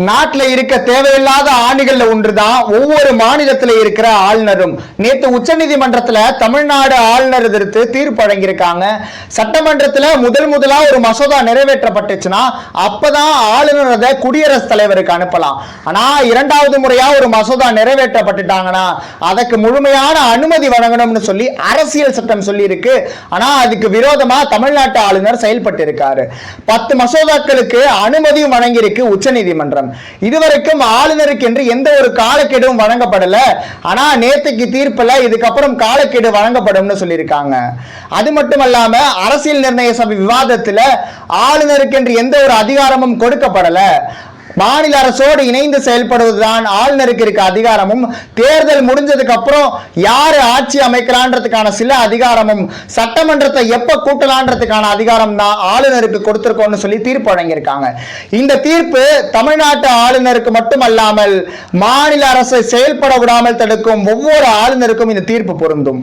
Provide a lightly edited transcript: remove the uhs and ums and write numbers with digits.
நாட்டில் இருக்க தேவையில்லாத ஆணிகள்ல ஒன்றுதான் ஒவ்வொரு மாநிலத்தில் இருக்கிற ஆளுநரும். நேற்று உச்சநீதிமன்றத்தில் தமிழ்நாடு ஆளுநர் எதிர்த்து தீர்ப்பு வழங்கியிருக்காங்க. சட்டமன்றத்தில் முதலா ஒரு மசோதா நிறைவேற்றப்பட்டுச்சுன்னா அப்பதான் ஆளுநர் அதை குடியரசுத் தலைவருக்கு அனுப்பலாம். ஆனா இரண்டாவது முறையா ஒரு மசோதா நிறைவேற்றப்பட்டுட்டாங்கன்னா அதற்கு முழுமையான அனுமதி வழங்கணும்னு சொல்லி அரசியல் சட்டம் சொல்லி இருக்கு. ஆனா அதுக்கு விரோதமா தமிழ்நாட்டு ஆளுநர் செயல்பட்டு இருக்காரு. 10 மசோதாக்களுக்கு அனுமதியும் வழங்கியிருக்கு உச்சநீதிமன்றம். இதுவரைக்கும் ஆளுநருக்கு என்று எந்த ஒரு காலக்கெடுவும் வழங்கப்படல. ஆனா நேற்றுக்கு தீர்ப்புல இதுக்கப்புறம் காலக்கெடு வழங்கப்படும் சொல்லியிருக்காங்க. அது மட்டுமல்லாம அரசியல் நிர்ணய சபை விவாதத்தில் ஆளுநருக்கு என்று எந்த ஒரு அதிகாரமும் கொடுக்கப்படல. மாநில அரசோடு இணைந்து செயல்படுவதுதான் ஆளுநருக்கு இருக்க அதிகாரமும், தேர்தல் முடிஞ்சதுக்கு அப்புறம் யாரு ஆட்சி அமைக்கிறான்றதுக்கான சில அதிகாரமும், சட்டமன்றத்தை எப்ப கூட்டலான்றதுக்கான அதிகாரம் தான் ஆளுநருக்கு கொடுத்திருக்கோம்னு சொல்லி தீர்ப்பு வழங்கியிருக்காங்க. இந்த தீர்ப்பு தமிழ்நாட்டு ஆளுநருக்கு மட்டுமல்லாமல் மாநில அரசை செயல்பட விடாமல் தடுக்கும் ஒவ்வொரு ஆளுநருக்கும் இந்த தீர்ப்பு பொருந்தும்.